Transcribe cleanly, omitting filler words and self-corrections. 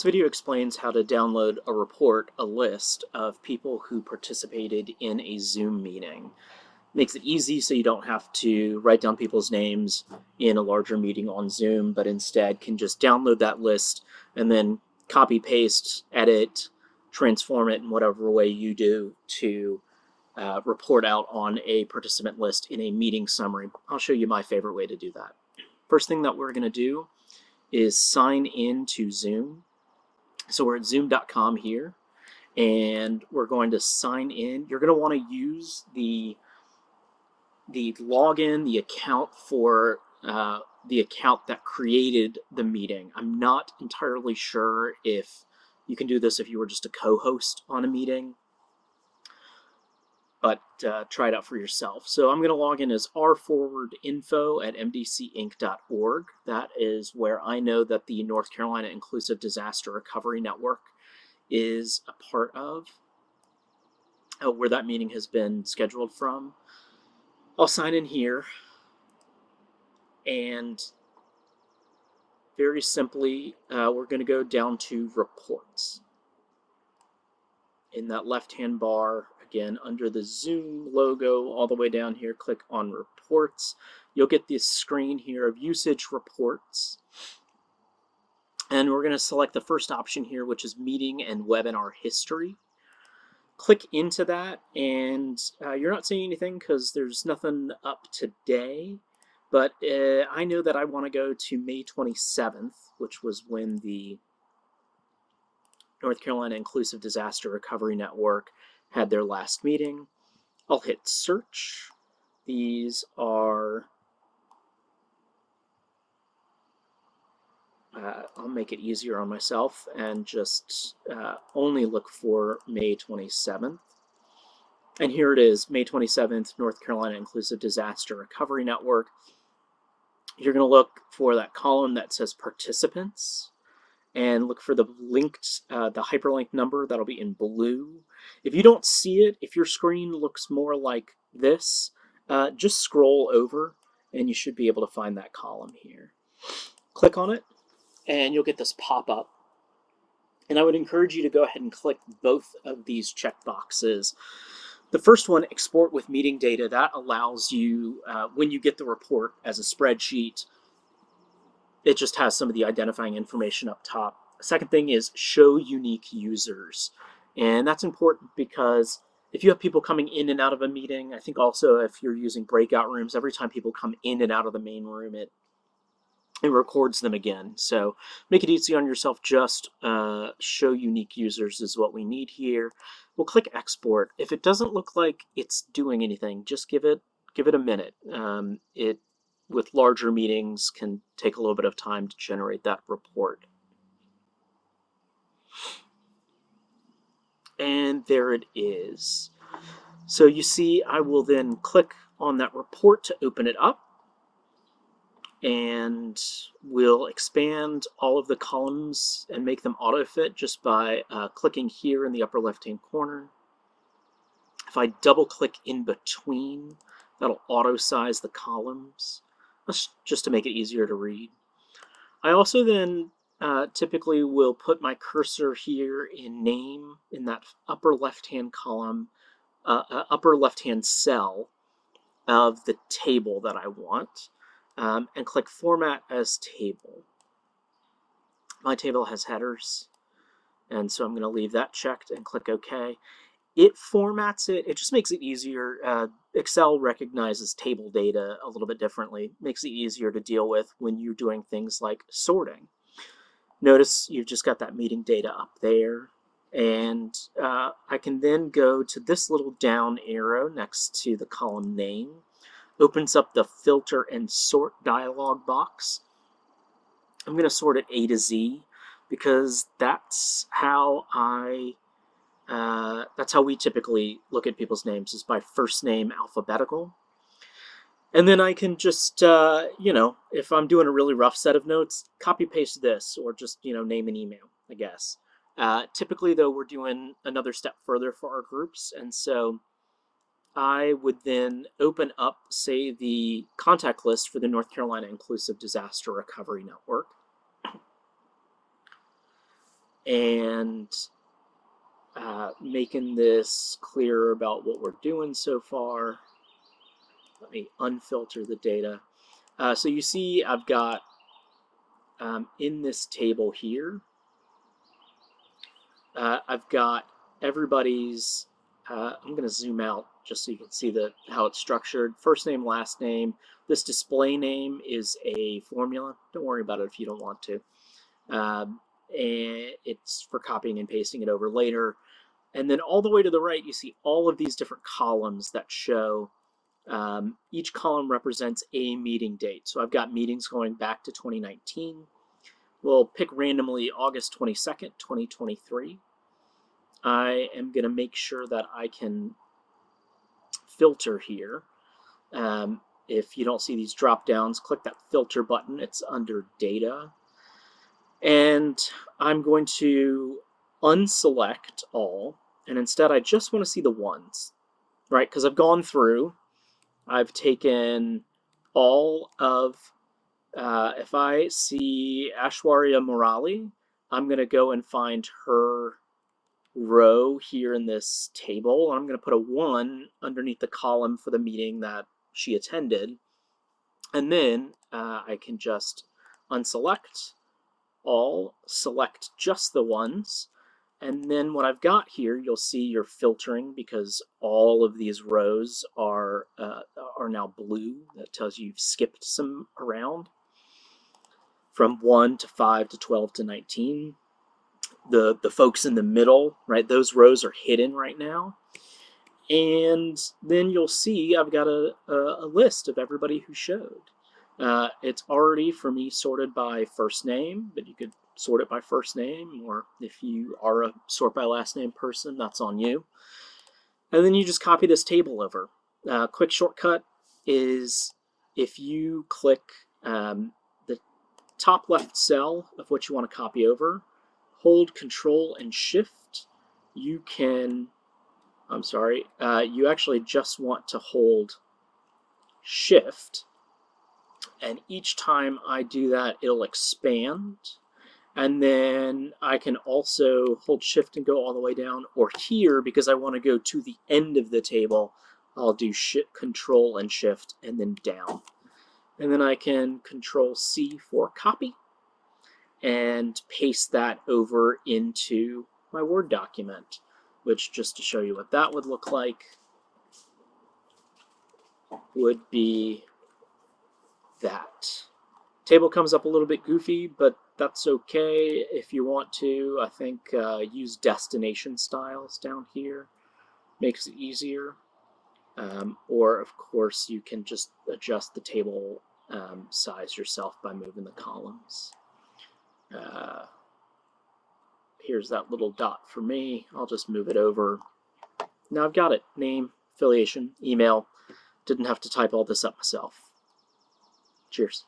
This video explains how to download a report, a list of people who participated in a Zoom meeting. Makes it easy so you don't have to write down people's names in a larger meeting on Zoom, but instead can just download that list and then copy, paste, edit, transform it in whatever way you do to report out on a participant list in a meeting summary. I'll show you my favorite way to do that. First thing that we're going to do is sign in to Zoom. So we're at zoom.com here, and we're going to sign in. You're going to want to use the login, the account for the account that created the meeting. I'm not entirely sure if you can do this if you were just a co-host on a meeting, but try it out for yourself. So I'm going to log in as rforwardinfo@mdcinc.org. That is where I know that the North Carolina Inclusive Disaster Recovery Network is a part of, where that meeting has been scheduled from. I'll sign in here, and very simply, we're going to go down to reports. In that left-hand bar, again, under the Zoom logo, all the way down here, click on reports. You'll get this screen here of usage reports. And we're going to select the first option here, which is meeting and webinar history. Click into that, and you're not seeing anything because there's nothing up today. But I know that I want to go to May 27th, which was when the North Carolina Inclusive Disaster Recovery Network had their last meeting. I'll hit search. These are, I'll make it easier on myself and just only look for May 27th. And here it is, May 27th, North Carolina Inclusive Disaster Recovery Network. You're going to look for that column that says participants, and look for the linked, the hyperlink number that'll be in blue. If you don't see it, if your screen looks more like this, just scroll over and you should be able to find that column here. Click on it and you'll get this pop-up. And I would encourage you to go ahead and click both of these checkboxes. The first one, export with meeting data, that allows you, when you get the report as a spreadsheet, it just has some of the identifying information up top. The second thing is show unique users. And that's important because if you have people coming in and out of a meeting, I think also if you're using breakout rooms, every time people come in and out of the main room, it records them again. So make it easy on yourself. Just show unique users is what we need here. We'll click export. If it doesn't look like it's doing anything, just give it a minute. It with larger meetings can take a little bit of time to generate that report. And there it is. So you see, I will then click on that report to open it up, and we'll expand all of the columns and make them auto-fit just by clicking here in the upper left-hand corner. If I double-click in between, that'll auto-size the columns, just to make it easier to read. I also then typically will put my cursor here in name in that upper left-hand column, upper left-hand cell of the table that I want, and click Format as Table. My table has headers, and so I'm going to leave that checked and click OK. It formats it. It just makes it easier. Excel recognizes table data a little bit differently. Makes it easier to deal with when you're doing things like sorting. Notice you've just got that meeting data up there. And I can then go to this little down arrow next to the column name. Opens up the filter and sort dialog box. I'm going to sort it A to Z because that's how we typically look at people's names, is by first name alphabetical. And then I can just, if I'm doing a really rough set of notes, copy paste this, or just, name an email, I guess. Typically, though, we're doing another step further for our groups, and so I would then open up, say, the contact list for the North Carolina Inclusive Disaster Recovery Network. and making this clearer about what we're doing so far. Let me unfilter the data. So you see I've got in this table here, I've got everybody's, I'm going to zoom out just so you can see how it's structured. First name, last name. This display name is a formula. Don't worry about it if you don't want to. And it's for copying and pasting it over later. And then all the way to the right, you see all of these different columns that show each column represents a meeting date. So I've got meetings going back to 2019. We'll pick randomly August 22nd, 2023. I am going to make sure that I can filter here. If you don't see these drop downs, click that filter button. It's under data. And I'm going to unselect all, and instead I just want to see the ones, right? Because I've gone through, I've taken all of, if I see Aishwarya Murali, I'm going to go and find her row here in this table, and I'm going to put a 1 underneath the column for the meeting that she attended. And then I can just unselect all, select just the ones, and then what I've got here, you'll see you're filtering because all of these rows are now blue. That tells you you've skipped some around from 1 to 5 to 12 to 19. The folks in the middle, right, those rows are hidden right now. And then you'll see I've got a list of everybody who showed. It's already, for me, sorted by first name, but you could sort it by first name, or if you are a sort by last name person, that's on you. And then you just copy this table over. Quick shortcut is if you click the top left cell of what you want to copy over, hold Control and Shift, you can, you actually just want to hold Shift, and each time I do that, it'll expand. And then I can also hold Shift and go all the way down, or here, because I want to go to the end of the table, I'll do Control and Shift and then down. And then I can Control C for copy and paste that over into my Word document, which, just to show you what that would look like, would be that. Table comes up a little bit goofy, but that's okay. If you want to, I think use destination styles down here. Makes it easier. Or, of course, you can just adjust the table size yourself by moving the columns. Here's that little dot for me. I'll just move it over. Now I've got it. Name, affiliation, email. Didn't have to type all this up myself. Cheers.